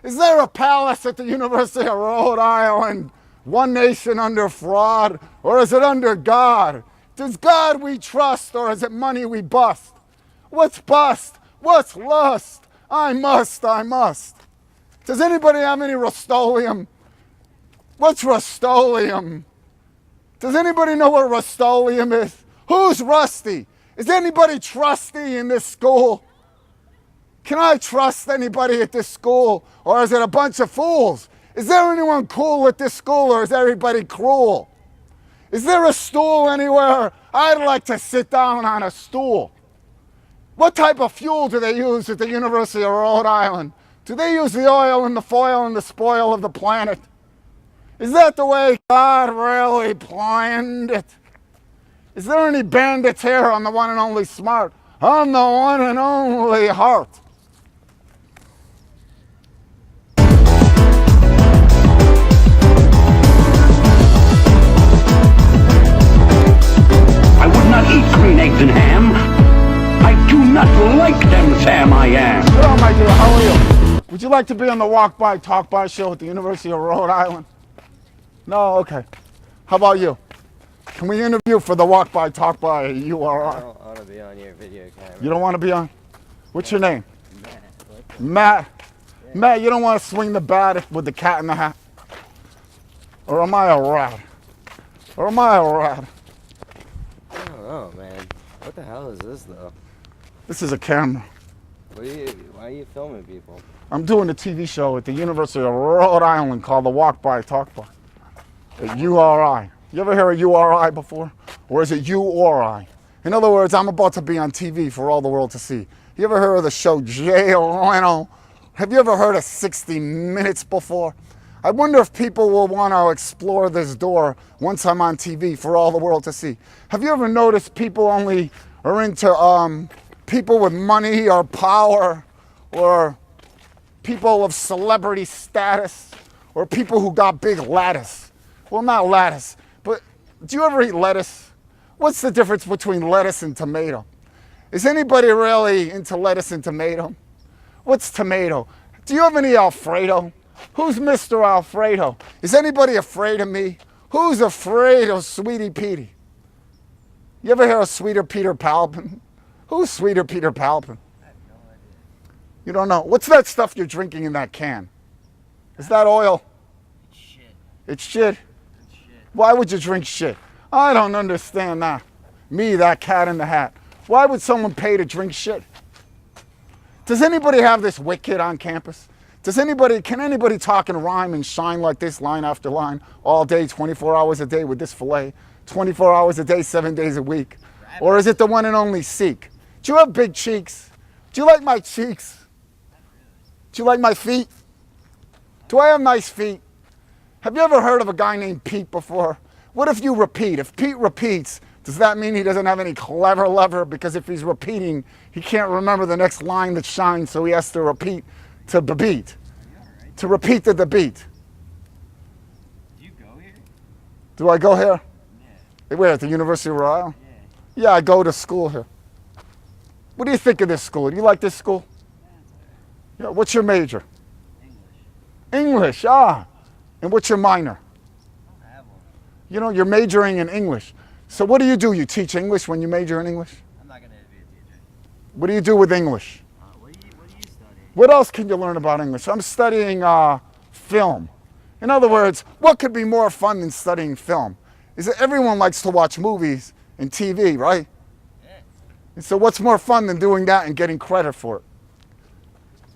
Is there a palace at the University of Rhode Island? One nation under fraud, or is it under God? Does God we trust, or is it money we bust? What's bust? What's lust? I must, I must. Does anybody have any Rust-Oleum? What's Rust-Oleum? Does anybody know what Rust-Oleum is? Who's rusty? Is anybody trusty in this school? Can I trust anybody at this school, or is it a bunch of fools? Is there anyone cool at this school, or is everybody cruel? Is there a stool anywhere? I'd like to sit down on a stool. What type of fuel do they use at the University of Rhode Island? Do they use the oil and the foil and the spoil of the planet? Is that the way God really planned it? Is there any bandits here on the one and only Smart? On the one and only Heart. I would not eat green eggs and ham. I do not like them, Sam, I am. Hello, my dear, how are you? Would you like to be on the Walk By, Talk By show at the University of Rhode Island? No? Okay. How about you? Can we interview for the Walk By, Talk By URI? I don't want to be on your video camera. You don't want to be on? What's your name? Matt. Yeah. Matt, you don't want to swing the bat with the cat in the hat? Or am I a rat? Or am I a rat? I don't know, man. What the hell is this, though? This is a camera. Why are you filming people? I'm doing a TV show at the University of Rhode Island called the Walk By, Talk By. At URI. You ever hear of URI before? Or is it you or I? In other words, I'm about to be on TV for all the world to see. You ever heard of the show Jay Leno? Have you ever heard of 60 Minutes before? I wonder if people will want to explore this door once I'm on TV for all the world to see. Have you ever noticed people only are into people with money or power, or people of celebrity status, or people who got big lettuce? Well, not lettuce, but do you ever eat lettuce? What's the difference between lettuce and tomato? Is anybody really into lettuce and tomato? What's tomato? Do you have any Alfredo? Who's Mr. Alfredo? Is anybody afraid of me? Who's afraid of Sweetie Petey? You ever hear of Sweeter Peter Palpin? Who's Sweeter Peter Palpin? I have no idea. You don't know. What's that stuff you're drinking in that can? Is that oil? It's shit. It's shit? It's shit. Why would you drink shit? I don't understand that. Me, that cat in the hat. Why would someone pay to drink shit? Does anybody have this wicked on campus? Can anybody talk and rhyme and shine like this line after line all day, 24 hours a day with this fillet? 24 hours a day, 7 days a week? Or is it the one and only Seek? Do you have big cheeks? Do you like my cheeks? Do you like my feet? Do I have nice feet? Have you ever heard of a guy named Pete before? What if you repeat? If Pete repeats, does that mean he doesn't have any clever lever? Because if he's repeating, he can't remember the next line that shines, so he has to repeat to the beat. To repeat to the beat. Do you go here? Do I go here? Yeah. Where, at the University of Rhode Island? Yeah. Yeah, I go to school here. What do you think of this school? Do you like this school? Yeah, what's your major? English. English, ah. And what's your minor? I don't have one. You know, you're majoring in English. So what do? You teach English when you major in English? I'm not going to be a teacher. What do you do with English? What do you study? What else can you learn about English? I'm studying film. In other words, what could be more fun than studying film? Is that everyone likes to watch movies and TV, right? Yeah. And so what's more fun than doing that and getting credit for it?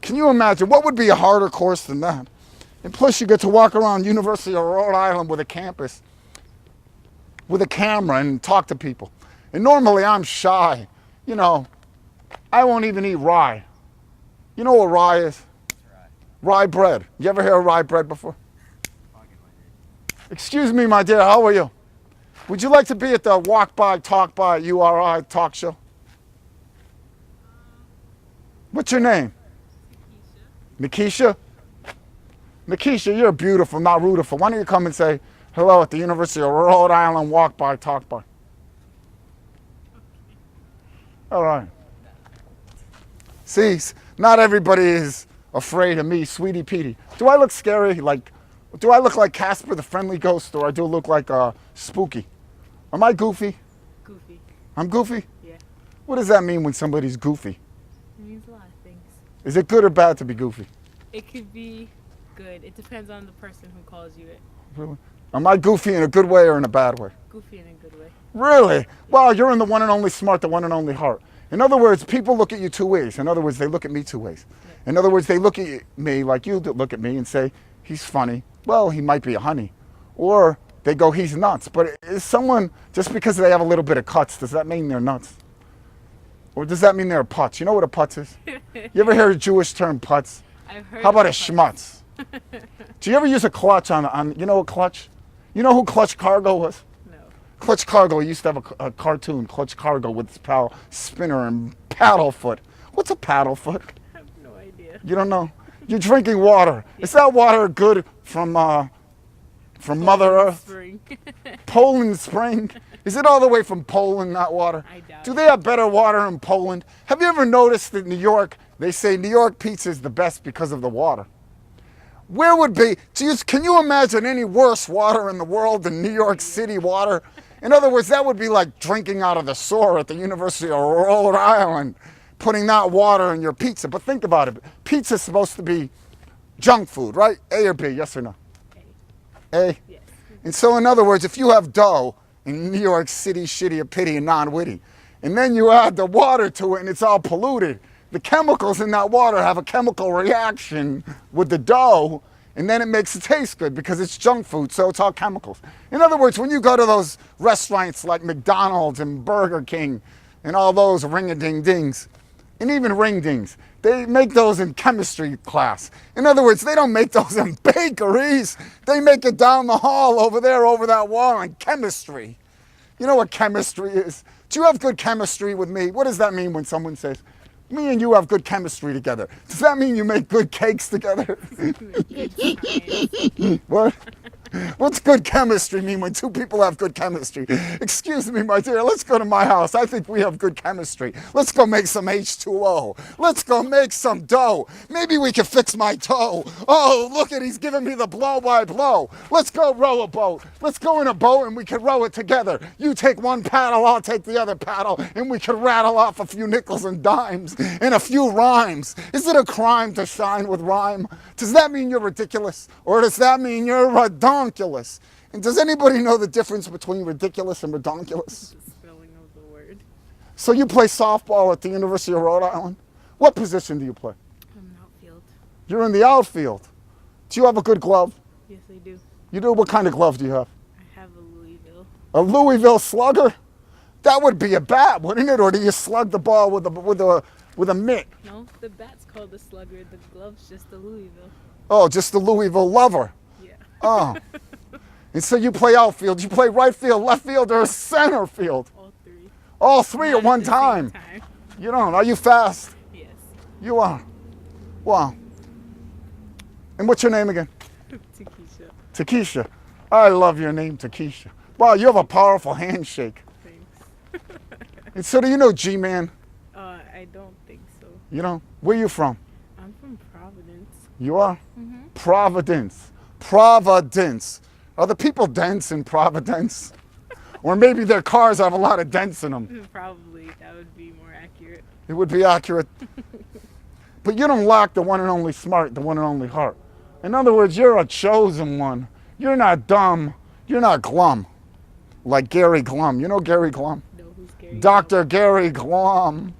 Can you imagine? What would be a harder course than that? And plus you get to walk around University of Rhode Island with a campus, with a camera and talk to people. And normally I'm shy. You know, I won't even eat rye. You know what rye is? Rye bread. You ever hear of rye bread before? Excuse me, my dear, how are you? Would you like to be at the Walk By, Talk By URI talk show? What's your name? Nikisha? Nikisha, you're beautiful, not rootiful. Why don't you come and say hello at the University of Rhode Island Walk By, Talk By? All right. See, not everybody is afraid of me, Sweetie Petey. Do I look scary? Like, do I look like Casper the Friendly Ghost, or I do look like Spooky? Am I goofy? Goofy. I'm goofy? Yeah. What does that mean when somebody's goofy? It means a lot of things. Is it good or bad to be goofy? It could be good. It depends on the person who calls you it. Really? Am I goofy in a good way or in a bad way? Goofy in a good way. Really? Well, you're in the one and only smart, the one and only heart. In other words, people look at you two ways. In other words, they look at me two ways. In other words, they look at me like you look at me and say, he's funny. Well, he might be a honey. Or they go, he's nuts. But is someone, just because they have a little bit of cuts, does that mean they're nuts? Or does that mean they're a putz? You know what a putz is? You ever hear a Jewish term putz? I've heard How about a of schmutz? Do you ever use a clutch on, you know a clutch? You know who Clutch Cargo was? No. Clutch Cargo used to have a cartoon, Clutch Cargo, with his pal Spinner and Paddlefoot. What's a Paddlefoot? I have no idea. You don't know? You're drinking water. Is that water good from Mother Earth? Spring. Poland Spring? Is it all the way from Poland, that water? I doubt Do it. they have better water in Poland? Have you ever noticed that New York, they say New York pizza is the best because of the water? Where would be, can you imagine any worse water in the world than New York City water? In other words, that would be like drinking out of the sewer at the University of Rhode Island, putting that water in your pizza. But think about it. Pizza's supposed to be junk food, right? A or B, yes or no? A? Yes. And so, in other words, if you have dough in New York City, shitty or pity and non-witty, and then you add the water to it and it's all polluted, the chemicals in that water have a chemical reaction with the dough, and then it makes it taste good because it's junk food, so it's all chemicals. In other words, when you go to those restaurants like McDonald's and Burger King and all those ring-a-ding-dings, and even ring-dings, they make those in chemistry class. In other words, they don't make those in bakeries. They make it down the hall over there, over that wall in chemistry. You know what chemistry is? Do you have good chemistry with me? What does that mean when someone says, me and you have good chemistry together? Does that mean you make good cakes together? What? What's good chemistry mean when two people have good chemistry? Excuse me, my dear, let's go to my house. I think we have good chemistry. Let's go make some H2O. Let's go make some dough. Maybe we can fix my toe. Oh, look at, he's giving me the blow-by-blow. Let's go row a boat. Let's go in a boat and we can row it together. You take one paddle, I'll take the other paddle, and we can rattle off a few nickels and dimes and a few rhymes. Is it a crime to shine with rhyme? Does that mean you're ridiculous? Or does that mean you're redonkulous? And does anybody know the difference between ridiculous and redonkulous? The spelling of the word. So you play softball at the University of Rhode Island? What position do you play? I'm an outfield. You're in the outfield. Do you have a good glove? Yes, I do. You do? What kind of glove do you have? I have a Louisville. A Louisville Slugger? That would be a bat, wouldn't it? Or do you slug the ball with a mitt? No, the bat's called a slugger. The glove's just a Louisville. Oh, just the Louisville lover. Yeah. Oh. And so you play outfield. You play right field, left field, or center field? All three. All three Not at one the same time. time. You don't. Are you fast? Yes. You are. Wow. And what's your name again? Takesha. Takesha. I love your name, Takesha. Wow, you have a powerful handshake. Thanks. And so do you know G-Man? I don't think so. You know? Where you from? I'm from Providence. You are? Providence. Providence. Are the people dense in Providence? Or maybe their cars have a lot of dents in them. Probably. That would be more accurate. It would be accurate. But you don't lack the one and only smart, the one and only heart. In other words, you're a chosen one. You're not dumb. You're not glum. Like Gary Glum. You know Gary Glum? Know who's Gary? Dr. Gary Glum.